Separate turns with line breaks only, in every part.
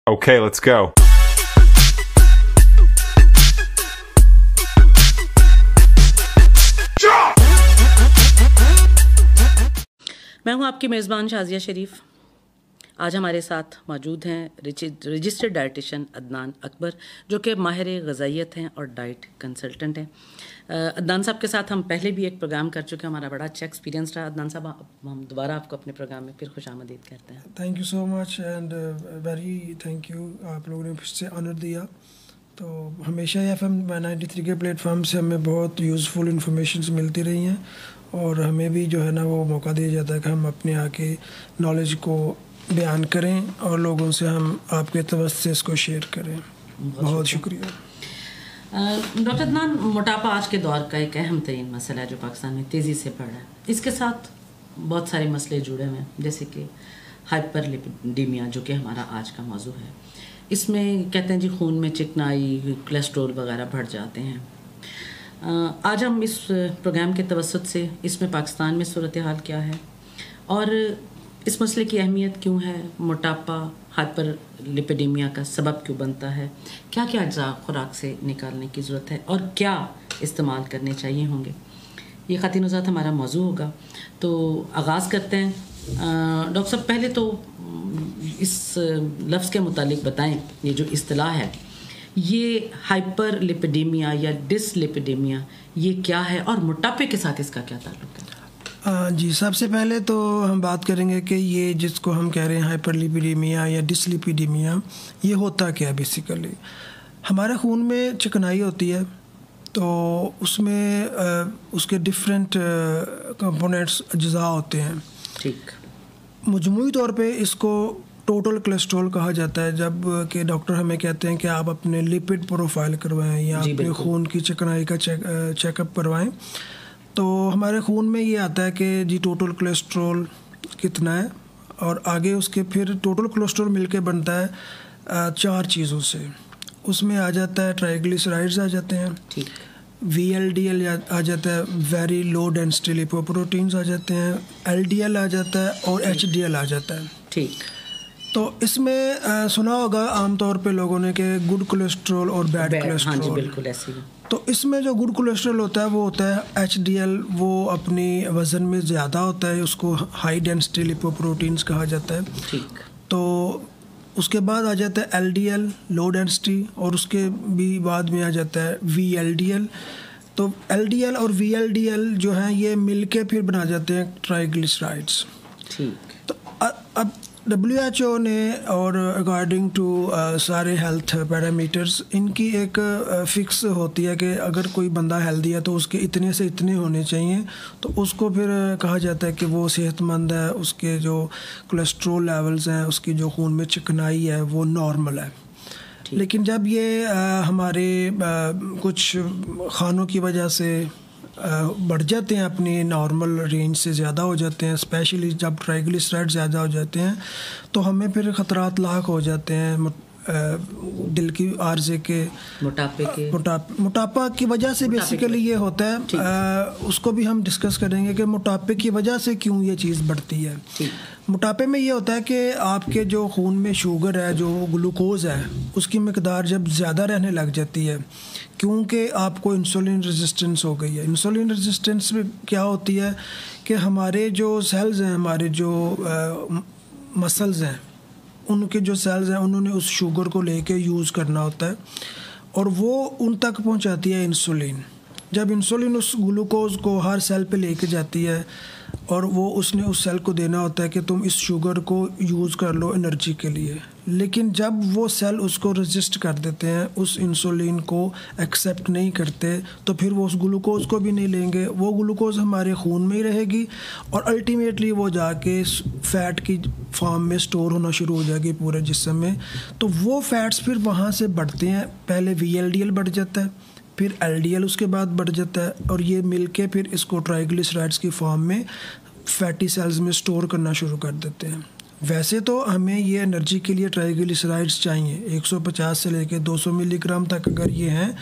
Okay, let's go.
मैं हूं आपकी मेज़बान शाज़िया शरीफ। आज हमारे साथ मौजूद हैं रजिस्टर्ड डाइटिशियन अदनान अकबर, जो कि माहिर ग़िज़ाइयत हैं और डाइट कंसल्टेंट हैं। अदनान साहब के साथ हम पहले भी एक प्रोग्राम कर चुके हैं, हमारा बड़ा अच्छा एक्सपीरियंस रहा। अदनान साहब, हम दोबारा आपको अपने प्रोग्राम में फिर खुशामदीद कहते हैं।
Thank you so much and very thank you, आप लोगों ने फिर से ऑनर दिया। तो हमेशा FM 93 के प्लेटफॉर्म से हमें बहुत यूज़फुल इंफॉर्मेशन मिलती रही हैं और हमें भी जो है ना वो मौका दिया जाता है कि हम अपने आके नॉलेज को बयान करें और लोगों से हम आपके तवज्जो से इसको शेयर करें। बहुत शुक्रिया।
डॉक्टर अदनान, मोटापा आज के दौर का एक अहम तरीन मसला है जो पाकिस्तान में तेज़ी से बढ़ रहा है। इसके साथ बहुत सारे मसले जुड़े हुए हैं, जैसे कि हाइपरलिपिडेमिया, जो कि हमारा आज का मौजू है। इसमें कहते हैं जी खून में चिकनाई, कोलेस्ट्रॉल वगैरह बढ़ जाते हैं। आज हम इस प्रोग्राम के तवसत से इसमें पाकिस्तान में सूरत हाल क्या है और इस मसले की अहमियत क्यों है, मोटापा हाइपरलिपिडेमिया का सबब क्यों बनता है, क्या क्या अज्जा खुराक से निकालने की ज़रूरत है और क्या इस्तेमाल करने चाहिए होंगे, ये ख़ातिन ज़ात हमारा मौजू होगा। तो आगाज़ करते हैं। डॉक्टर साहब, पहले तो इस लफ्ज़ के मुतालिक बताएं, ये जो इस्तिलाह है, ये हाइपरलिपिडेमिया या डिसलिपिडेमिया, ये क्या है और मोटापे के साथ इसका क्या ताल्लुक़ है?
जी, सबसे पहले तो हम बात करेंगे कि ये जिसको हम कह रहे हैं हाइपरलिपिडेमिया या डिसलिपिडेमिया, ये होता क्या है। बेसिकली हमारे खून में चिकनाई होती है, तो उसमें उसके डिफरेंट कंपोनेंट्स अज्जा होते हैं। ठीक। मजमूई तौर पे इसको टोटल कोलेस्ट्रॉल कहा जाता है, जब कि डॉक्टर हमें कहते हैं कि आप अपने लिपिड प्रोफाइल करवाएं या अपने खून की चिकनाई का चेकअप करवाएं। तो हमारे खून में ये आता है कि जी टोटल कोलेस्ट्रॉल कितना है, और आगे उसके फिर टोटल कोलेस्ट्रॉल मिलके बनता है 4 चीज़ों से। उसमें आ जाता है ट्राइग्लिसराइड्स आ जाते हैं, ठीक, VLDL आ जाता है, वेरी लो डेंसिटी लिपोप्रोटीन्स आ जाते हैं, LDL आ जाता है और HDL आ जाता है। ठीक। तो इसमें सुना होगा आमतौर पे लोगों ने कि गुड कोलेस्ट्रॉल और बैड कोलेस्ट्रॉल।
हाँ जी, बिल्कुल ऐसे ही।
तो इसमें जो गुड कोलेस्ट्रॉल होता है वो होता है HDL, वो अपनी वज़न में ज़्यादा होता है, उसको हाई डेंसिटी लिपोप्रोटीन्स कहा जाता है। ठीक। तो उसके बाद आ जाता है LDL, लो डेंसिटी, और उसके भी बाद में आ जाता है VLDL। तो LDL और VLDL जो हैं ये मिलके फिर बना जाते हैं ट्राइग्लिसराइड्स। ठीक। तो अब WHO ने और अकॉर्डिंग टू सारे हेल्थ पैरामीटर्स, इनकी एक फ़िक्स होती है कि अगर कोई बंदा हेल्दी है तो उसके इतने से इतने होने चाहिए, तो उसको फिर कहा जाता है कि वो सेहतमंद है, उसके जो कोलेस्ट्रॉल लेवल्स हैं, उसकी जो खून में चिकनाई है वो नॉर्मल है। लेकिन जब ये हमारे कुछ खानों की वजह से बढ़ जाते हैं, अपनी नॉर्मल रेंज से ज़्यादा हो जाते हैं, स्पेशली जब ट्राइग्लिसराइड ज़्यादा हो जाते हैं, तो हमें फिर ख़तरात लाक हो जाते हैं दिल की आर्जे के, मोटापा की वजह से। बेसिकली ये होता है, उसको भी हम डिस्कस करेंगे कि मोटापे की वजह से क्यों ये चीज़ बढ़ती है। मोटापे में ये होता है कि आपके जो खून में शुगर है, जो ग्लूकोज है, उसकी मकदार जब ज़्यादा रहने लग जाती है, क्योंकि आपको इंसुलिन रेजिस्टेंस हो गई है। इंसुलिन रेजिस्टेंस में क्या होती है कि हमारे जो सेल्स हैं, हमारे जो मसल्स हैं, उनके जो सेल्स हैं उन्होंने उस शुगर को लेके यूज़ करना होता है और वो उन तक पहुंचाती है इंसुलिन। जब इंसुलिन उस ग्लूकोज को हर सेल पे लेके जाती है और वो उसने उस सेल को देना होता है कि तुम इस शुगर को यूज़ कर लो एनर्जी के लिए, लेकिन जब वो सेल उसको रेजिस्ट कर देते हैं, उस इंसुलिन को एक्सेप्ट नहीं करते, तो फिर वो उस ग्लूकोज को भी नहीं लेंगे, वो ग्लूकोज हमारे खून में ही रहेगी और अल्टीमेटली वो जाके फ़ैट की फॉर्म में स्टोर होना शुरू हो जाएगी पूरे जिस्म में। तो वो फैट्स फिर वहाँ से बढ़ते हैं, पहले VLDL बढ़ जाता है, फिर LDL उसके बाद बढ़ जाता है, और ये मिलके फिर इसको ट्राइग्लिसराइड्स की फॉर्म में फैटी सेल्स में स्टोर करना शुरू कर देते हैं। वैसे तो हमें ये एनर्जी के लिए ट्राइग्लिसराइड्स चाहिए 150 से लेकर 200 मिलीग्राम तक अगर ये हैं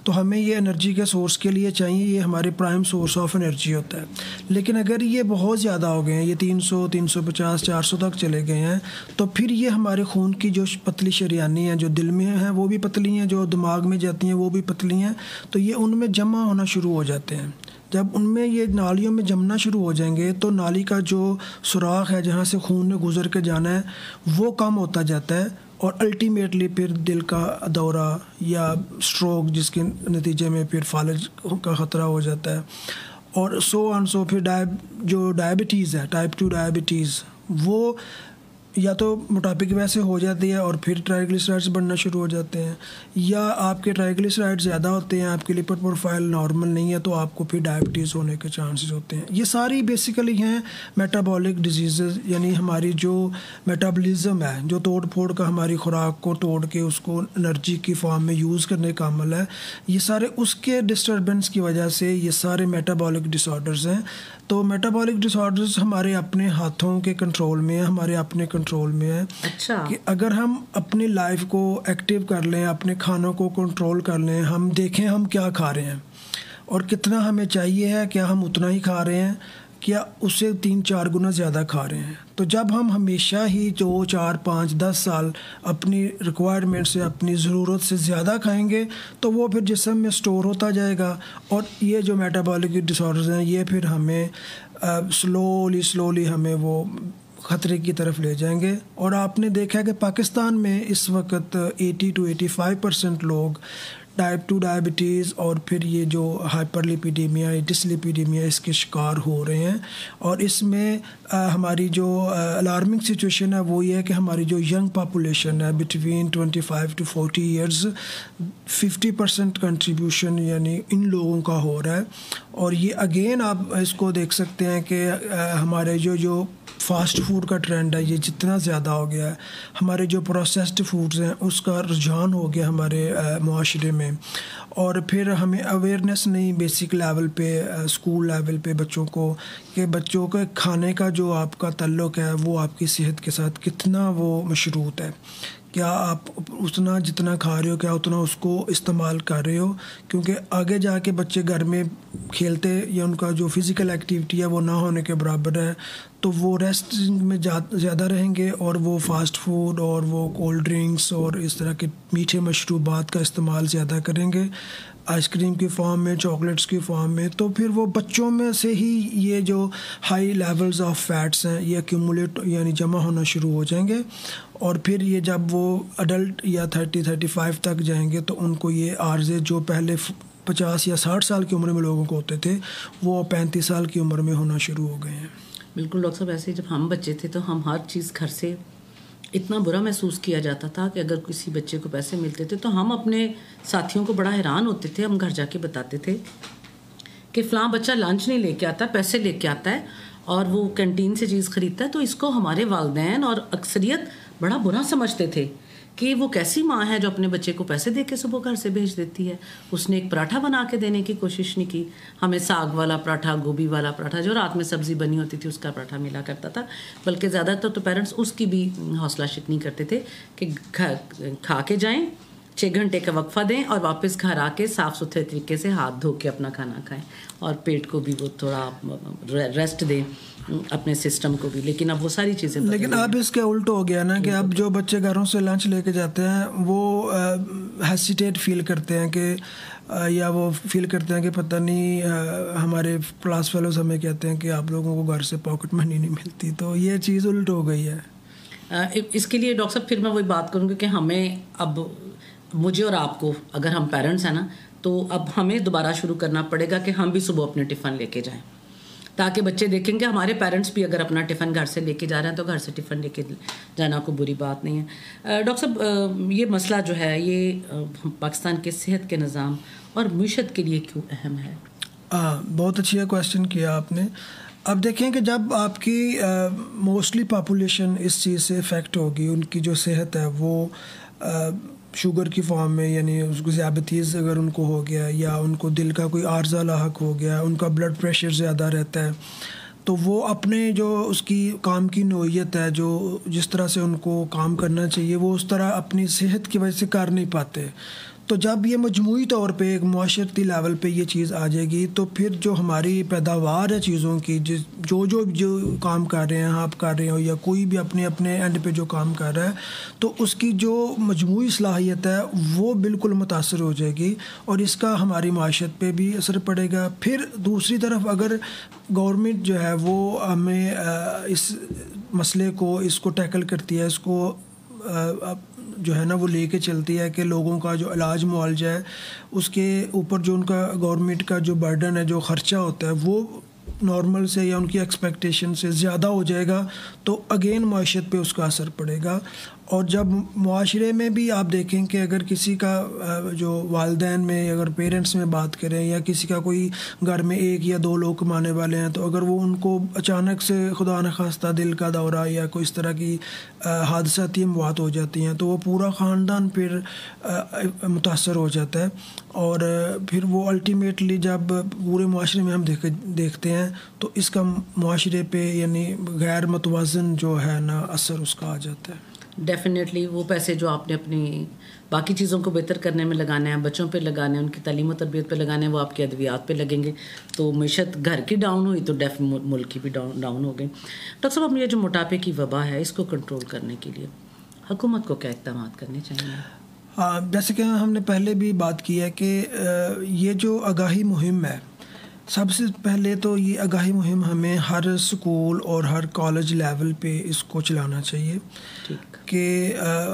तो हमें ये एनर्जी के सोर्स के लिए चाहिए, ये हमारे प्राइम सोर्स ऑफ एनर्जी होता है। लेकिन अगर ये बहुत ज़्यादा हो गए हैं, ये 300, 350, 400 तक चले गए हैं, तो फिर ये हमारे खून की जो पतली शरियानी हैं जो दिल में हैं वो भी पतली हैं, जो दिमाग में जाती हैं वो भी पतली हैं, तो ये उनमें जमा होना शुरू हो जाते हैं। जब उनमें ये नालियों में जमना शुरू हो जाएंगे तो नाली का जो सुराख है जहाँ से खून ने गुजर के जाना है वो कम होता जाता है, और अल्टीमेटली फिर दिल का दौरा या स्ट्रोक जिसके नतीजे में फिर फालज का ख़तरा हो जाता है, और सो फिर जो डायबिटीज़ है, टाइप 2 डायबिटीज़, वो या तो मोटापे की वजह से हो जाती है और फिर ट्राइग्लिसराइड्स बढ़ना शुरू हो जाते हैं, या आपके ट्राइग्लिसराइड्स ज़्यादा होते हैं, आपकी लिपिड प्रोफाइल नॉर्मल नहीं है तो आपको फिर डायबिटीज़ होने के चांसेस होते हैं। ये सारी बेसिकली हैं मेटाबॉलिक डिजीज़, यानी हमारी जो मेटाबॉलिज्म है, जो तोड़ फोड़ का हमारी खुराक को तोड़ के उसको एनर्जी की फॉर्म में यूज़ करने का अमल है, ये सारे उसके डिस्टर्बेंस की वजह से ये सारे मेटाबॉलिक डिसऑर्डर्स हैं। तो मेटाबॉलिक डिसऑर्डर्स हमारे अपने हाथों के कंट्रोल में है, हमारे अपने कंट्रोल में है।
अच्छा।
कि अगर हम अपनी लाइफ को एक्टिव कर लें, अपने खानों को कंट्रोल कर लें, हम देखें हम क्या खा रहे हैं और कितना हमें चाहिए है, क्या हम उतना ही खा रहे हैं, क्या उससे 3-4 गुना ज़्यादा खा रहे हैं, तो जब हम हमेशा ही 2, 4, 5, 10 साल अपनी रिक्वायरमेंट से, अपनी ज़रूरत से ज़्यादा खाएंगे तो वो फिर जिस्म में स्टोर होता जाएगा, और ये जो मेटाबॉलिक डिसऑर्डर्स हैं ये फिर हमें स्लोली हमें वो ख़तरे की तरफ ले जाएंगे। और आपने देखा है कि पाकिस्तान में इस वक्त 80 to 85% लोग टाइप 2 डायबिटीज़ और फिर ये जो हाइपरलिपिडीमिया, डिसलिपिडीमिया, इसके शिकार हो रहे हैं। और इसमें हमारी जो अलार्मिंग सिचुएशन है वो ये है कि हमारी जो यंग पॉपुलेशन है बिटवीन 25 to 40 ईयर्स, 50% कंट्रीब्यूशन यानी इन लोगों का हो रहा है। और ये अगेन आप इसको देख सकते हैं कि हमारे जो फास्ट फूड का ट्रेंड है ये जितना ज़्यादा हो गया है, हमारे जो प्रोसेस्ड फूड्स हैं उसका रुझान हो गया हमारे माशरे में। और फिर हमें अवेयरनेस नहीं बेसिक लेवल पे, स्कूल लेवल पे बच्चों को, कि बच्चों के खाने का जो आपका ताल्लुक़ है वो आपकी सेहत के साथ कितना वो मशरूत है, क्या आप उतना जितना खा रहे हो क्या उतना उसको इस्तेमाल कर रहे हो, क्योंकि आगे जाके बच्चे घर में खेलते या उनका जो फ़िज़िकल एक्टिविटी है वो ना होने के बराबर है, तो वो रेस्ट में ज़्यादा रहेंगे और वो फास्ट फूड और वो कोल्ड ड्रिंक्स और इस तरह के मीठे मशरूबात का इस्तेमाल ज़्यादा करेंगे, आइसक्रीम की फॉर्म में, चॉकलेट्स की फॉर्म में। तो फिर वो बच्चों में से ही ये जो हाई लेवल्स ऑफ फैट्स हैं ये एक्यूमुलेट यानी जमा होना शुरू हो जाएंगे, और फिर ये जब वो अडल्ट या 30-35 तक जाएंगे तो उनको ये आर्ज़े जो पहले 50 या 60 साल की उम्र में लोगों को होते थे वो 35 साल की उम्र में होना शुरू हो गए हैं।
बिल्कुल डॉक्टर साहब, ऐसे जब हम बच्चे थे तो हम हर चीज़ घर से इतना बुरा महसूस किया जाता था कि अगर किसी बच्चे को पैसे मिलते थे तो हम अपने साथियों को बड़ा हैरान होते थे। हम घर जाके बताते थे कि फ़लाँ बच्चा लंच नहीं लेके आता, पैसे लेके आता है और वो कैंटीन से चीज़ ख़रीदता है, तो इसको हमारे वालिदैन और अक्सरियत बड़ा बुरा समझते थे कि वो कैसी माँ है जो अपने बच्चे को पैसे दे के सुबह घर से भेज देती है। उसने एक पराठा बना के देने की कोशिश नहीं की, हमें साग वाला पराठा, गोभी वाला पराठा, जो रात में सब्ज़ी बनी होती थी उसका पराठा मिला करता था। बल्कि ज़्यादातर तो पेरेंट्स उसकी भी हौसला शिकनी करते थे कि खा के जाएं, 6 घंटे का वक्फा दें और वापस घर आके साफ़ सुथरे तरीके से हाथ धो के अपना खाना खाएं और पेट को भी वो थोड़ा रेस्ट दें, अपने सिस्टम को भी। लेकिन अब वो सारी चीज़ें,
लेकिन अब इसके उल्ट हो गया ना कि अब जो बच्चे घरों से लंच लेके जाते हैं वो हेसिटेट फील करते हैं कि या वो फील करते हैं कि पता नहीं हमारे क्लास फेलोज हमें कहते हैं कि आप लोगों को घर से पॉकेट मनी नहीं मिलती, तो ये चीज़ उल्ट हो गई है।
इसके लिए डॉक्टर साहब फिर मैं वही बात करूँगी कि हमें अब, मुझे और आपको, अगर हम पेरेंट्स हैं ना, तो अब हमें दोबारा शुरू करना पड़ेगा कि हम भी सुबह अपने टिफ़िन लेके जाएं, ताकि बच्चे देखेंगे हमारे पेरेंट्स भी अगर अपना टिफ़िन घर से लेके जा रहे हैं तो घर से टिफ़िन लेके जाना कोई बुरी बात नहीं है। डॉक्टर साहब, ये मसला जो है ये पाकिस्तान के सेहत के निज़ाम और मुईशत के लिए क्यों अहम है?
बहुत अच्छी क्वेश्चन किया आपने। अब देखें कि जब आपकी मोस्टली पॉपुलेशन इस चीज़ से इफ़ेक्ट होगी, उनकी जो सेहत है वो शुगर की फॉर्म में, यानी उसको ज़ियाबतीज़ अगर उनको हो गया या उनको दिल का कोई आर्ज़ा लाहक हो गया, उनका ब्लड प्रेशर ज़्यादा रहता है, तो वो अपने जो उसकी काम की नौइयत है, जो जिस तरह से उनको काम करना चाहिए, वो उस तरह अपनी सेहत की वजह से कर नहीं पाते। तो जब ये मजमूई तौर पे एक मुआशरती लेवल पे ये चीज़ आ जाएगी, तो फिर जो हमारी पैदावार है चीज़ों की, जो काम कर रहे हैं, आप कर रहे हो या कोई भी अपने अपने एंड पे जो काम कर रहा है, तो उसकी जो मजमूई सलाहियत है वो बिल्कुल मुतासर हो जाएगी और इसका हमारी माशत पे भी असर पड़ेगा। फिर दूसरी तरफ अगर गवर्नमेंट जो है वो हमें इस मसले को इसको टैकल करती है, इसको जो है ना वो लेके चलती है कि लोगों का जो इलाज मुआवजा है उसके ऊपर जो उनका गवर्नमेंट का जो बर्डन है, जो ख़र्चा होता है, वो नॉर्मल से या उनकी एक्सपेक्टेशन से ज़्यादा हो जाएगा, तो अगेन माशत पे उसका असर पड़ेगा। और जब मुआशरे में भी आप देखें कि अगर किसी का जो वालिदैन में, अगर पेरेंट्स में बात करें या किसी का कोई घर में 1 या 2 लोग कमाने वाले हैं, तो अगर वो उनको अचानक से खुदा न खास्ता दिल का दौरा या कोई इस तरह की हादसाती अमवात हो जाती हैं, तो वो पूरा ख़ानदान फिर मुतासर हो जाता है। और फिर वो अल्टीमेटली जब पूरे मुआशरे में हम देखते हैं तो इसका मुआशरे पे यानी गैर मतवाज़न जो है ना असर उसका आ जाता है।
डेफिनेटली वो पैसे जो आपने अपनी बाकी चीज़ों को बेहतर करने में लगाने हैं, बच्चों पे लगाने हैं, उनकी तालीम और तरबियत पे लगाने हैं, वो आपकी अद्वियात पे लगेंगे, तो मीशत घर की डाउन हुई तो मुल्क की भी डाउन हो गई। डॉक्टर साहब, अब ये जो मोटापे की वबा है, इसको कंट्रोल करने के लिए हुकूमत को क्या इक़दाम करने चाहिए?
हाँ, जैसे कि हमने पहले भी बात की है कि ये जो आगाही मुहिम है, सबसे पहले तो ये आगाही मुहिम हमें हर स्कूल और हर कॉलेज लेवल पे इसको चलाना चाहिए कि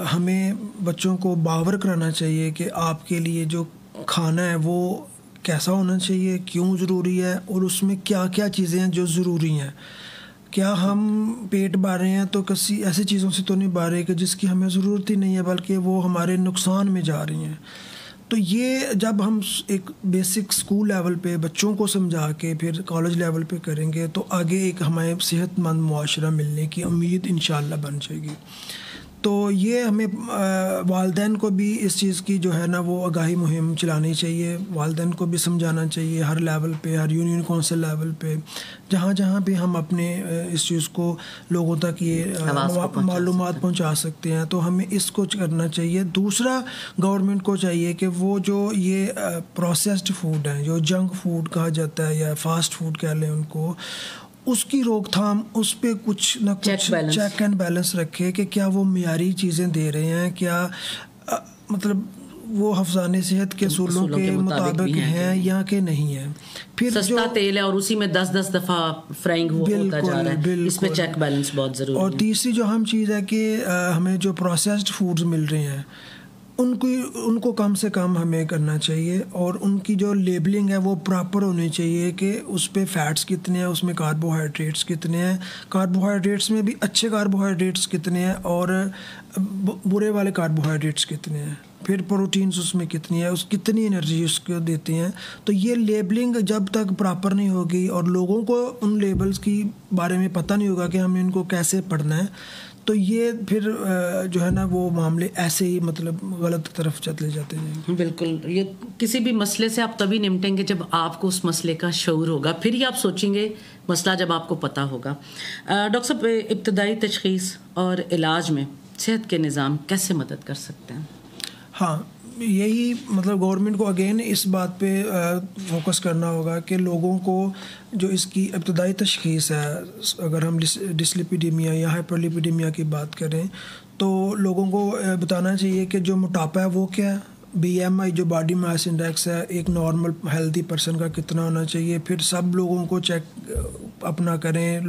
हमें बच्चों को बावर कराना चाहिए कि आपके लिए जो खाना है वो कैसा होना चाहिए, क्यों ज़रूरी है और उसमें क्या क्या चीज़ें हैं जो ज़रूरी हैं। क्या हम पेट भर रहे हैं तो किसी ऐसी चीज़ों से तो नहीं भर रहे कि जिसकी हमें ज़रूरत ही नहीं है, बल्कि वो हमारे नुकसान में जा रही हैं। तो ये जब हम एक बेसिक स्कूल लेवल पे बच्चों को समझा के फिर कॉलेज लेवल पे करेंगे, तो आगे एक हमें सेहतमंद मुआशरा मिलने की उम्मीद इंशाअल्लाह बन जाएगी। तो ये हमें वालिदैन को भी इस चीज़ की जो है ना वो आगाही मुहिम चलानी चाहिए, वालिदैन को भी समझाना चाहिए हर लेवल पे, हर यूनियन काउंसिल लेवल पे, जहाँ जहाँ भी हम अपने इस चीज़ को लोगों तक ये मालूमात पहुँचा सकते हैं, तो हमें इसको करना चाहिए। दूसरा, गवर्नमेंट को चाहिए कि वो जो ये प्रोसेस्ड फूड है, जो जंक फूड कहा जाता है या फास्ट फूड कह लें उनको, उसकी रोकथाम, उस पर कुछ ना कुछ चेक एंड बैलेंस रखे कि क्या वो मियारी चीज़ें दे रहे हैं, क्या मतलब वो हफ्ज़ाने सेहत के असूलों के मुताबिक हैं या कि नहीं है। फिर
सस्ता तेल है और उसी में 10-10 दफ़ा फ्राइंग होता जा रहा है, इस पे चेक बैलेंस बहुत ज़रूरी है।
और तीसरी जो अहम चीज़ है कि हमें जो प्रोसेस्ड फूड्स मिल रहे हैं उनको कम से कम हमें करना चाहिए और उनकी जो लेबलिंग है वो प्रॉपर होनी चाहिए कि उस पे फैट्स कितने हैं, उसमें कार्बोहाइड्रेट्स कितने हैं, कार्बोहाइड्रेट्स में भी अच्छे कार्बोहाइड्रेट्स कितने हैं और बुरे वाले कार्बोहाइड्रेट्स कितने हैं, फिर प्रोटीन्स उसमें कितनी है, कितनी एनर्जी उसको देते हैं। तो ये लेबलिंग जब तक प्रॉपर नहीं होगी और लोगों को उन लेबल्स की बारे में पता नहीं होगा कि हमें इनको कैसे पढ़ना है, तो ये फिर जो है ना वो मामले ऐसे ही मतलब गलत तरफ चले जाते हैं।
बिल्कुल, ये किसी भी मसले से आप तभी निपटेंगे जब आपको उस मसले का शऊर होगा, फिर ही आप सोचेंगे मसला जब आपको पता होगा। डॉक्टर साहब, इब्तदाई तशख़ीस और इलाज में सेहत के निज़ाम कैसे मदद कर सकते हैं?
हाँ, यही मतलब गवर्नमेंट को अगेन इस बात पे फोकस करना होगा कि लोगों को जो इसकी इब्तदाई तशख़ीस है, अगर हम डिस्लिपिडीमिया या हाइपरलिपिडीमिया की बात करें, तो लोगों को बताना चाहिए कि जो मोटापा है वो क्या है, BMI जो बॉडी मास इंडेक्स है एक नॉर्मल हेल्दी पर्सन का कितना होना चाहिए, फिर सब लोगों को चेक अपना करें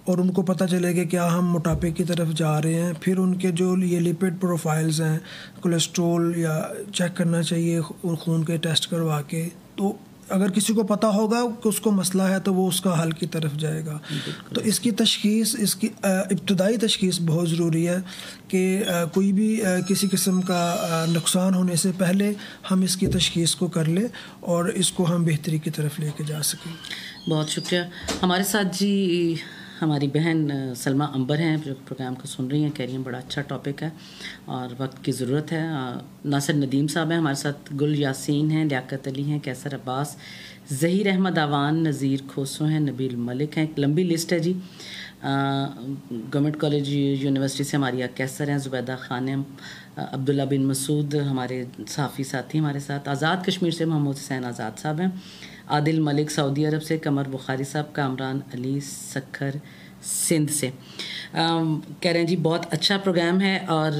और उनको पता चले कि क्या हम मोटापे की तरफ जा रहे हैं। फिर उनके जो ये लिपिड प्रोफाइल्स हैं, कोलेस्ट्रॉल या चेक करना चाहिए खून के टेस्ट करवा के। तो अगर किसी को पता होगा कि उसको मसला है तो वो उसका हल की तरफ जाएगा। तो इसकी तशख़ीस, इसकी इब्तदाई तशख़ीस बहुत ज़रूरी है कि कोई भी किसी किस्म का नुकसान होने से पहले हम इसकी तशख़ीस को कर लें और इसको हम बेहतरी की तरफ लेके जा सकें।
बहुत शुक्रिया। हमारे साथ जी हमारी बहन सलमा अंबर हैं जो प्रोग्राम को सुन रही हैं, कह रही हैं बड़ा अच्छा टॉपिक है और वक्त की ज़रूरत है। नासिर नदीम साहब हैं हमारे साथ, गुल यासीन हैं, लियाकत अली हैं, कैसर अब्बास, ज़हीर अहमद आवान, नज़ीर खोसो हैं, नबील मलिक हैं, एक लंबी लिस्ट है जी। गवर्नमेंट कॉलेज यूनिवर्सिटी से हमारी कैसर हैं, ज़ुबैदा खानम, अब्दुल्ला बिन मसूद हमारे सहाफ़ी साथी हमारे साथ, आज़ाद कश्मीर से मोहम्मद हुसैन आज़ाद साहब हैं, आदिल मलिक सऊदी अरब से, कमर बुखारी साहब, कामरान अली सखर सिंध से। कह रहे हैं जी बहुत अच्छा प्रोग्राम है और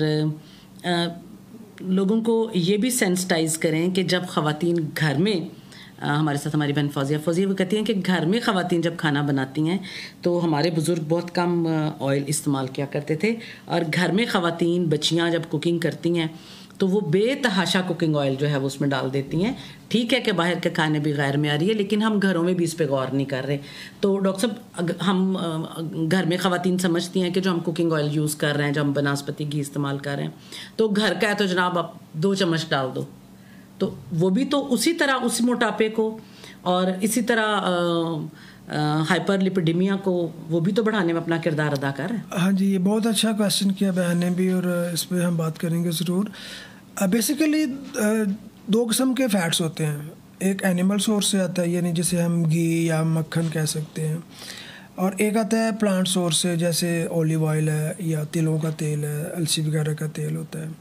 लोगों को ये भी सेंसिटाइज़ करें कि जब ख़वातीन घर में, हमारे साथ हमारी बहन फौजिया वो कहती हैं कि घर में ख़वातीन जब खाना बनाती हैं तो हमारे बुज़ुर्ग बहुत कम ऑयल इस्तेमाल किया करते थे और घर में ख़वातीन बच्चियां जब कुकिंग करती हैं तो वो बेतहाशा कुकिंग ऑयल जो है वो उसमें डाल देती हैं। ठीक है कि बाहर के खाने भी गैर में आ रही है, लेकिन हम घरों में भी इस पे गौर नहीं कर रहे। तो डॉक्टर साहब, हम घर में ख़वातीन समझती हैं कि जो हम कुकिंग ऑयल यूज़ कर रहे हैं, जो हम बनस्पति घी इस्तेमाल कर रहे हैं, तो घर का है तो जनाब आप 2 चम्मच डाल दो, तो वो भी तो उसी तरह उस मोटापे को और इसी तरह हाइपरलिपिडेमिया को वो भी तो बढ़ाने में अपना किरदार अदा कर रहे हैं।
हाँ जी, ये बहुत अच्छा क्वेश्चन किया बहन ने भी और इस पर हम बात करेंगे ज़रूर। बेसिकली 2 किस्म के फ़ैट्स होते हैं। एक एनिमल सोर्स से आता है, यानी जिसे हम घी या मक्खन कह सकते हैं, और एक आता है प्लांट सोर्स से, जैसे ऑलिव ऑयल है या तिलों का तेल है, अलसी वगैरह का तेल होता है।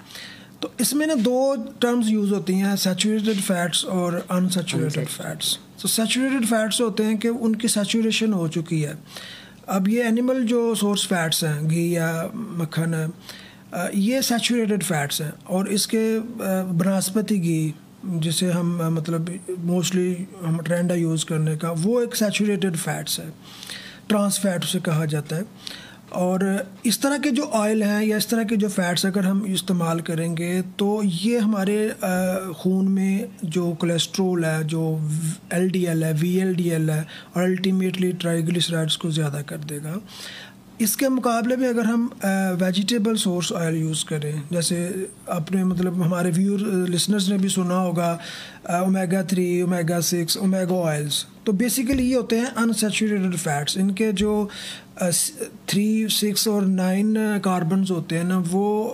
तो इसमें ना 2 टर्म्स यूज़ होती हैं, सैचुरेटेड फैट्स और अनसैचुरेटेड फैट्स। तो सैचुरेटेड फैट्स होते हैं कि उनकी सैचुरेशन हो चुकी है। अब ये एनिमल जो सोर्स फैट्स हैं, घी या मक्खन है, ये सैचुरेटेड फैट्स हैं और इसके बनस्पति घी जिसे हम मतलब मोस्टली हम ट्रेंड है यूज़ करने का, वो एक सैचुरेटेड फैट्स है, ट्रांस फैट उसे कहा जाता है। और इस तरह के जो ऑयल हैं या इस तरह के जो फैट्स अगर हम इस्तेमाल करेंगे तो ये हमारे खून में जो कोलेस्ट्रोल है, जो LDL है, VLDL है और अल्टीमेटली ट्राइग्लिसराइड्स को ज़्यादा कर देगा। इसके मुकाबले में अगर हम वेजिटेबल सोर्स ऑयल यूज़ करें, जैसे आपने मतलब हमारे व्यूअर लिसनर्स ने भी सुना होगा ओमेगा 3, ओमेगा 6, ओमेगा ऑयल्स, तो बेसिकली ये होते हैं अनसैचुरेटेड फैट्स। इनके जो 3, 6 और 9 कार्बन्स होते हैं ना, वो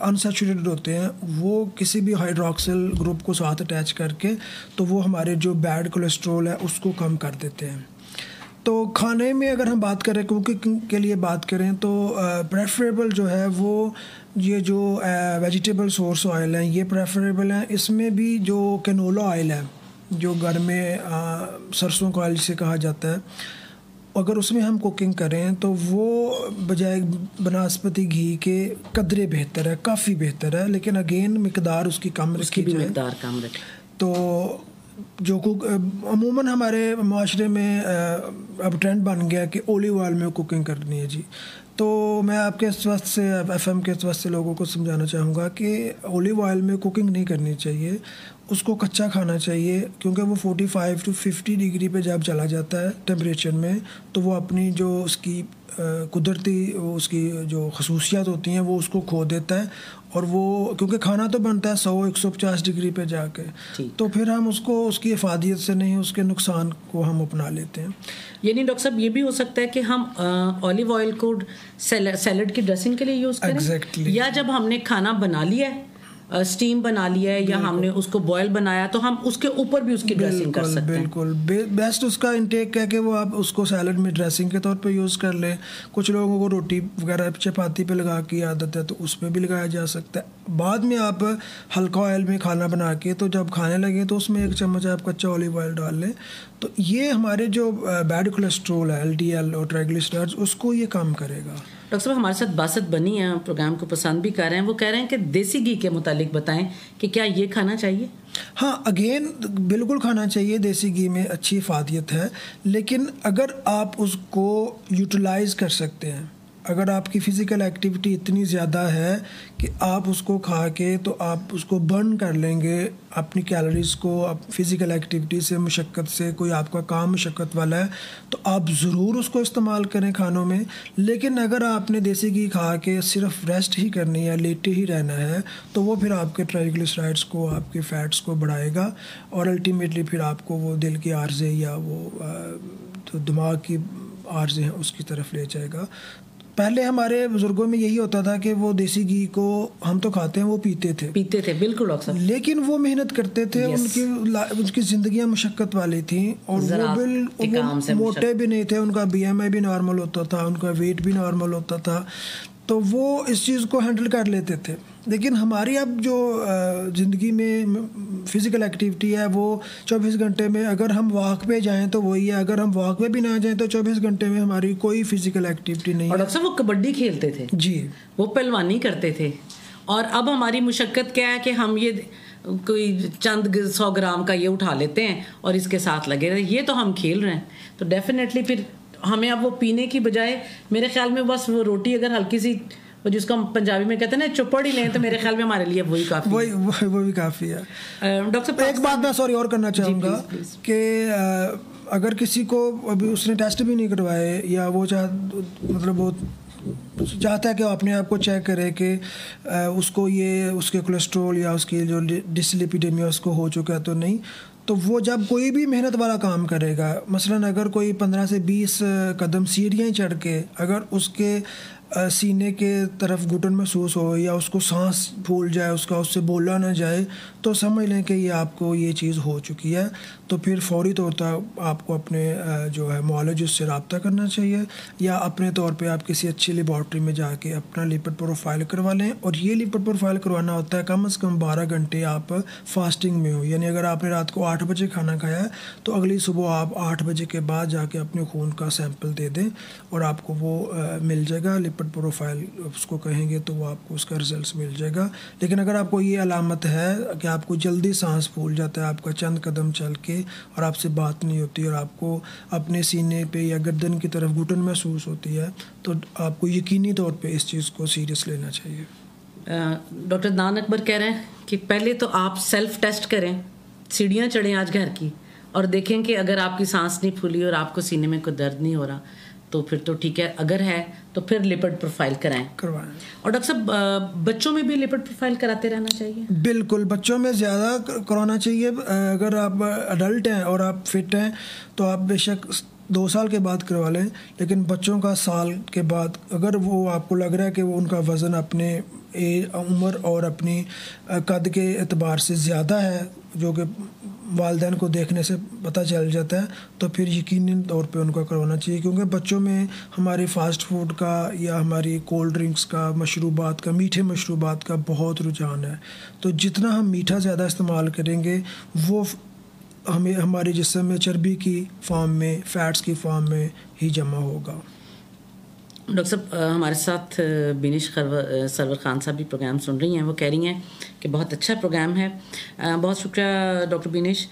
अनसैचुरेटेड होते हैं। वो किसी भी हाइड्रोक्सिल ग्रुप को साथ अटैच करके तो वो हमारे जो बैड कोलेस्ट्रोल है उसको कम कर देते हैं। तो खाने में अगर हम बात करें, कुकिंग के लिए बात करें, तो प्रेफरेबल जो है वो ये जो वेजिटेबल सोर्स ऑयल हैं ये प्रेफरेबल हैं। इसमें भी जो कैनोला ऑयल है, जो घर में सरसों का ऑयल से कहा जाता है, अगर उसमें हम कुकिंग करें तो वो बजाय बनस्पति घी के कदरे बेहतर है, काफ़ी बेहतर है, लेकिन अगेन मिकदार उसकी कम रखी जाए।
मिकदार कम रखें तो
जो अमूमन हमारे माशरे में अब ट्रेंड बन गया कि ओलिव ऑयल में कुकिंग करनी है जी। तो मैं आपके इस वक्त से FM के इस वक्त से लोगों को समझाना चाहूँगा कि ओलिव ऑयल में कुकिंग नहीं करनी चाहिए, उसको कच्चा खाना चाहिए, क्योंकि वो 45 to 50 डिग्री पे जब चला जाता है टेम्परेचर में तो वो अपनी जो उसकी कुदरती उसकी जो खसूसियात होती हैं वो उसको खो देता है। और वो क्योंकि खाना तो बनता है 100-150 डिग्री पे जाके, तो फिर हम उसको उसकी इफादियत से नहीं, उसके नुकसान को हम अपना लेते हैं।
ये नहीं डॉक्टर साहब, ये भी हो सकता है कि हम ऑलिव ऑयल को सैलड की ड्रेसिंग के लिए यूज़ करें।
Exactly.
या जब हमने खाना बना लिया है, स्टीम बना लिया है या हमने उसको बॉयल बनाया, तो हम उसके ऊपर भी उसकी ड्रेसिंग कर सकते हैं।
बिल्कुल बेस्ट उसका इंटेक है कि वो आप उसको सैलड में ड्रेसिंग के तौर पे यूज़ कर लें। कुछ लोगों को रोटी वगैरह चपाती पे लगा की आदत है तो उस पर भी लगाया जा सकता है। बाद में आप हल्का ऑयल में खाना बना के तो जब खाने लगे तो उसमें 1 चम्मच आप कच्चा ऑलिव ऑयल डाल लें, तो ये हमारे जो बैड कोलेस्ट्रोल है, LDL और ट्राइग्लिसराइड्स, उसको ये कम करेगा।
डॉक्टर साहब, हमारे साथ बासत बनी है, प्रोग्राम को पसंद भी कर रहे हैं, वो कह रहे हैं कि देसी घी के मुतालिक बताएं कि क्या ये खाना चाहिए?
हाँ, अगेन बिल्कुल खाना चाहिए, देसी घी में अच्छी इफादियत है, लेकिन अगर आप उसको यूटिलाइज़ कर सकते हैं, अगर आपकी फ़िज़िकल एक्टिविटी इतनी ज़्यादा है कि आप उसको खा के तो आप उसको बर्न कर लेंगे अपनी कैलोरीज़ को, आप फ़िज़िकल एक्टिविटी से, मुशक्क़त से, कोई आपका काम मुशक्क़त वाला है तो आप ज़रूर उसको इस्तेमाल करें खानों में। लेकिन अगर आपने देसी घी खा के सिर्फ रेस्ट ही करनी है, लेटे ही रहना है, तो वो फिर आपके ट्राइग्लिसराइड्स को, आपके फ़ैट्स को बढ़ाएगा और अल्टीमेटली फिर आपको वो दिल के आर्ज़े या वो तो दिमाग की आर्ज़े हैं उसकी तरफ ले जाएगा। पहले हमारे बुज़ुर्गों में यही होता था कि वो देसी घी को हम तो खाते हैं, वो पीते थे
बिल्कुल अक्सर,
लेकिन वो मेहनत करते थे। उनकी ज़िंदगियाँ मुशक्क़त वाली थी और वो मोटे भी नहीं थे, उनका BMI भी नॉर्मल होता था, उनका वेट भी नॉर्मल होता था, तो वो इस चीज़ को हैंडल कर लेते थे। लेकिन हमारी अब जो ज़िंदगी में फ़िज़िकल एक्टिविटी है वो 24 घंटे में, अगर हम वॉक पे जाएं तो वही है, अगर हम वॉक पे भी ना जाएं तो 24 घंटे में हमारी कोई फ़िज़िकल एक्टिविटी नहीं है।
और डॉक्टर साहब वो कबड्डी खेलते थे
जी,
वो पहलवानी करते थे, और अब हमारी मुशक्क़त क्या है कि हम ये कोई चंद 100 ग्राम का ये उठा लेते हैं और इसके साथ लगे रहे, ये तो हम खेल रहे हैं। तो डेफिनेटली फिर हमें अब वो पीने की बजाय मेरे ख्याल में बस वो रोटी अगर हल्की सी, वो जिसको हम पंजाबी में कहते हैं ना, चुपड़ ही लें, तो मेरे ख्याल में हमारे लिए वही काफ़ी
वो भी काफ़ी है।
डॉक्टर साहब
एक बात मैं सॉरी और करना चाहूँगा कि अगर किसी को अभी उसने टेस्ट भी नहीं करवाए या वो मतलब वो चाहता है कि अपने आप को चेक करे कि उसको ये उसके कोलेस्ट्रॉल या उसकी जो डिसलिपिडेमिया उसको हो चुका है तो नहीं, तो वो जब कोई भी मेहनत वाला काम करेगा, मसलन अगर कोई 15 से 20 कदम सीढ़ियाँ चढ़ के अगर उसके सीने के तरफ घुटन महसूस हो या उसको सांस फूल जाए, उससे बोला ना जाए, तो समझ लें कि ये आपको ये चीज़ हो चुकी है। तो फिर फौरी तौर पर आपको अपने जो है मुआलिज से रब्ता करना चाहिए, या अपने तौर पे आप किसी अच्छी लेबॉर्ट्री में जाके अपना लिपिड प्रोफाइल करवा लें। और ये लिपिड प्रोफाइल करवाना होता है कम से कम 12 घंटे आप फास्टिंग में हो, यानी अगर आपने रात को 8 बजे खाना खाया है तो अगली सुबह आप 8 बजे के बाद जाके अपने खून का सैंपल दे दें और आपको वो मिल जाएगा। लिपिड प्रोफाइल उसको कहेंगे तो वो आपको उसका रिजल्ट मिल जाएगा। लेकिन अगर आपको ये अलामत है कि आपको जल्दी सांस फूल जाता है, आपका चंद कदम चल के और आपसे बात नहीं होती और आपको अपने सीने पे या गर्दन की तरफ घुटन महसूस होती है, तो आपको यकीनी तौर पे इस चीज़ को सीरियस लेना चाहिए।
डॉक्टर अदनान अकबर कह रहे हैं कि पहले तो आप सेल्फ टेस्ट करें, सीढ़ियाँ चढ़ें आज घर की, और देखें कि अगर आपकी सांस नहीं फूली और आपको सीने में कोई दर्द नहीं हो रहा तो फिर तो ठीक है, अगर है तो फिर लिपिड प्रोफाइल करवाएं। और डॉक्टर साहब बच्चों में भी लिपिड प्रोफाइल कराते रहना चाहिए?
बिल्कुल, बच्चों में ज़्यादा कराना चाहिए। अगर आप अडल्ट हैं और आप फिट हैं तो आप बेशक 2 साल के बाद करवा लें, लेकिन बच्चों का साल के बाद अगर वो आपको लग रहा है कि वो उनका वज़न अपने उम्र और अपनी कद के एतबार से ज़्यादा है, जो कि वालिदैन को देखने से पता चल जाता है, तो फिर यकीनी तौर पे उनको करवाना चाहिए। क्योंकि बच्चों में हमारे फ़ास्ट फूड का या हमारी कोल्ड ड्रिंक्स का, मशरूबात का, मीठे मशरूबात का बहुत रुझान है। तो जितना हम मीठा ज़्यादा इस्तेमाल करेंगे वो हमें हमारे जिस्म में चर्बी की फॉर्म में, फ़ैट्स की फॉर्म में ही जमा होगा।
डॉक्टर साहब हमारे साथ बिनिश सरवर खान साहब भी प्रोग्राम सुन रही हैं, वो कह रही हैं कि बहुत अच्छा प्रोग्राम है। बहुत शुक्रिया डॉक्टर बिनिश।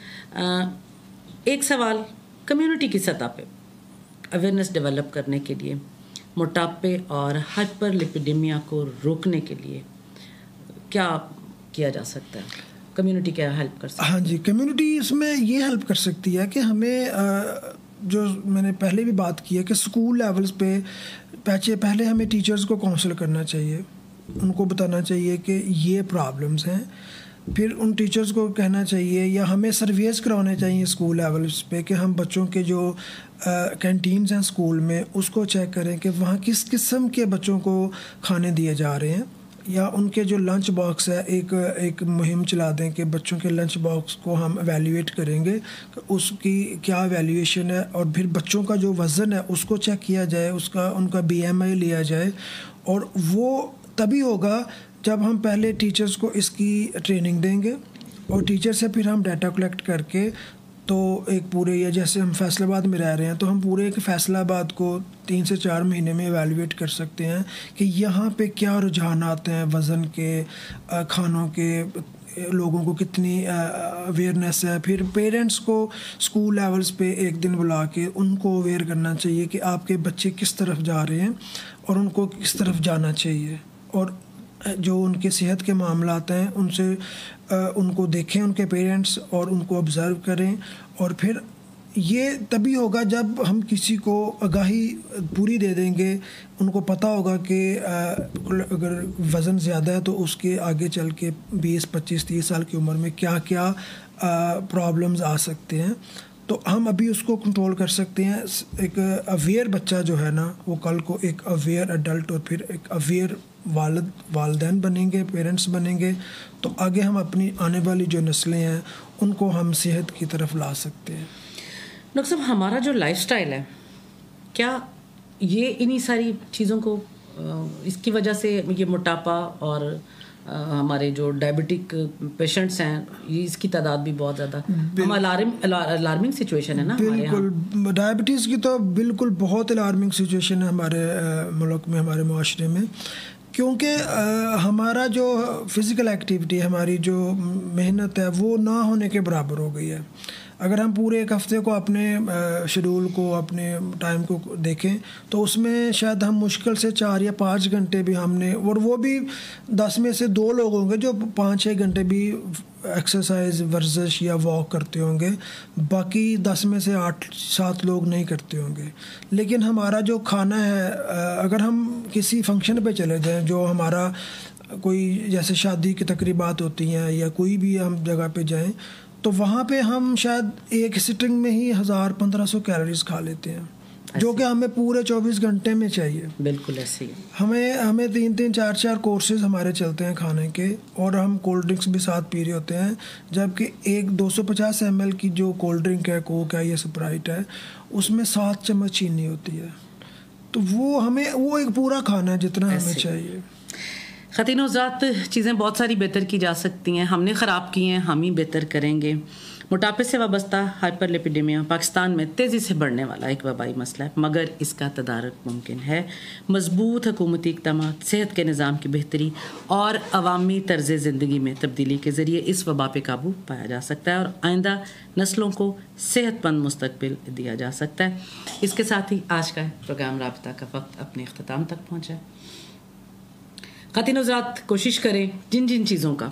एक सवाल, कम्युनिटी की सतह पे अवेयरनेस डेवलप करने के लिए, मोटापे और हाइपरलिपिडेमिया को रोकने के लिए क्या किया जा सकता है? कम्युनिटी क्या हेल्प कर सकती है?
हाँ जी, कम्युनिटी इसमें ये हेल्प कर सकती है कि हमें जो मैंने पहले भी बात की है कि स्कूल लेवल्स पे पहले हमें टीचर्स को काउंसिल करना चाहिए, उनको बताना चाहिए कि ये प्रॉब्लम्स हैं। फिर उन टीचर्स को कहना चाहिए या हमें सर्वेस करवाने चाहिए स्कूल लेवल्स पे कि हम बच्चों के जो कैंटीन्स हैं स्कूल में उसको चेक करें कि वहाँ किस किस्म के बच्चों को खाने दिए जा रहे हैं, या उनके जो लंच बॉक्स है एक मुहिम चला दें कि बच्चों के लंच बॉक्स को हम एवेल्यूएट करेंगे, उसकी क्या एवेल्यूएशन है, और फिर बच्चों का जो वज़न है उसको चेक किया जाए, उनका BMI लिया जाए। और वो तभी होगा जब हम पहले टीचर्स को इसकी ट्रेनिंग देंगे और टीचर से फिर हम डाटा कलेक्ट करके, तो एक पूरे, या जैसे हम फैसलाबाद में रह रहे हैं तो हम पूरे एक फैसलाबाद को 3 से 4 महीने में एवेल्यूएट कर सकते हैं कि यहाँ पे क्या रुझान आते हैं वज़न के, खानों के, लोगों को कितनी अवेयरनेस है। फिर पेरेंट्स को स्कूल लेवल्स पे एक दिन बुला के उनको अवेयर करना चाहिए कि आपके बच्चे किस तरफ जा रहे हैं और उनको किस तरफ जाना चाहिए, और जो उनके सेहत के मामलात हैं उनको देखें उनके पेरेंट्स और उनको ऑब्ज़र्व करें। और फिर ये तभी होगा जब हम किसी को आगाही पूरी दे देंगे, उनको पता होगा कि अगर वज़न ज़्यादा है तो उसके आगे चल के 20, 25, 30 साल की उम्र में क्या क्या प्रॉब्लम्स आ सकते हैं। तो हम अभी उसको कंट्रोल कर सकते हैं। एक अवेयर बच्चा जो है ना, वो कल को एक अवेयर एडल्ट और फिर एक अवेयर वालिदैन बनेंगे, पेरेंट्स बनेंगे, तो आगे हम अपनी आने वाली जो नस्लें हैं उनको हम सेहत की तरफ ला सकते हैं।
डॉक्टर साहब, हमारा जो लाइफस्टाइल है, क्या ये इन्हीं सारी चीज़ों को इसकी वजह से ये मोटापा और हमारे जो डायबिटिक पेशेंट्स हैं, ये इसकी तादाद भी बहुत ज़्यादा, हम अलार्मिंग सिचुएशन है ना
बिल्कुल। डायबिटीज़ की तो बिल्कुल बहुत अलार्मिंग सिचुएशन है हमारे मुल्क में, हमारे माशरे में, क्योंकि हमारा जो फ़िज़िकल एक्टिविटी, हमारी जो मेहनत है वो ना होने के बराबर हो गई है। अगर हम पूरे एक हफ़्ते को अपने शेड्यूल को, अपने टाइम को देखें तो उसमें शायद हम मुश्किल से 4 या 5 घंटे भी हमने, और वो भी 10 में से 2 लोग होंगे जो 5-6 घंटे भी एक्सरसाइज, वर्जिश या वॉक करते होंगे, बाकी 10 में से 8-7 लोग नहीं करते होंगे। लेकिन हमारा जो खाना है, अगर हम किसी फंक्शन पे चले जाएं, जो हमारा कोई जैसे शादी की तकरीबात होती हैं या कोई भी हम जगह पे जाएं, तो वहाँ पे हम शायद एक सिटिंग में ही 1000-1500 कैलोरीज खा लेते हैं, जो कि हमें पूरे 24 घंटे में चाहिए।
बिल्कुल ऐसे ही
हमें 3-3, 4-4 कोर्सेज हमारे चलते हैं खाने के, और हम कोल्ड ड्रिंक्स भी साथ पी रहे होते हैं, जबकि एक 250 ml की जो कोल्ड ड्रिंक है, कोक है या स्प्राइट है, उसमें 7 चम्मच चीनी होती है। तो वो एक पूरा खाना है जितना हमें चाहिए।
ख़वातीन हज़रात, चीज़ें बहुत सारी बेहतर की जा सकती हैं, हमने ख़राब की हैं, हम ही बेहतर करेंगे। मोटापे से वाबस्ता हाइपरलिपिडेमिया पाकिस्तान में तेज़ी से बढ़ने वाला एक वबाई मसला है, मगर इसका तदारक मुमकिन है। मजबूत हुकूमती इक़दामात, सेहत के निज़ाम की बेहतरी और अवामी तर्ज़ ज़िंदगी में तब्दीली के ज़रिए इस वबा पे काबू पाया जा सकता है और आइंदा नस्लों को सेहतमंद मुस्तक़बिल दिया जा सकता है। इसके साथ ही आज का प्रोग्राम राबता का वक्त अपने अख्ताम तक पहुँचा है। ख़वातीन हज़रात, कोशिश करें जिन जिन चीज़ों का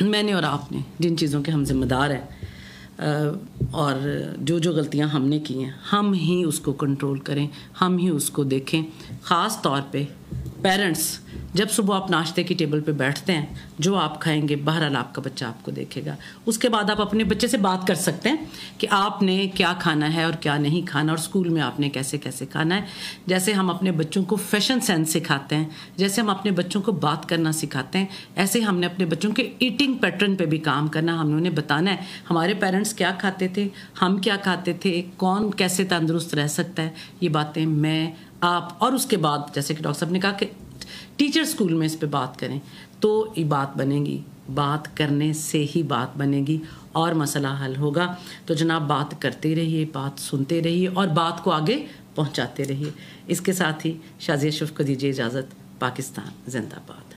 मैंने और आपने, जिन चीज़ों के हम ज़िम्मेदार हैं और जो जो गलतियां हमने की हैं, हम ही उसको कंट्रोल करें, हम ही उसको देखें। ख़ास तौर पे पेरेंट्स, जब सुबह आप नाश्ते की टेबल पे बैठते हैं, जो आप खाएंगे बहरहाल आपका बच्चा आपको देखेगा। उसके बाद आप अपने बच्चे से बात कर सकते हैं कि आपने क्या खाना है और क्या नहीं खाना, और स्कूल में आपने कैसे कैसे खाना है। जैसे हम अपने बच्चों को फैशन सेंस सिखाते हैं, जैसे हम अपने बच्चों को बात करना सिखाते हैं, ऐसे हमने अपने बच्चों के ईटिंग पैटर्न पे भी काम करना। हमने उन्हें बताना है हमारे पेरेंट्स क्या खाते थे, हम क्या खाते थे, कौन कैसे तंदुरुस्त रह सकता है। ये बातें मैं, आप, और उसके बाद जैसे कि डॉक्टर साहब ने कहा कि टीचर स्कूल में इस पे बात करें, तो ये बात बनेगी। बात करने से ही बात बनेगी और मसला हल होगा। तो जनाब, बात करते रहिए, बात सुनते रहिए और बात को आगे पहुंचाते रहिए। इसके साथ ही शाज़िया शुफ़ को दीजिए इजाज़त। पाकिस्तान जिंदाबाद।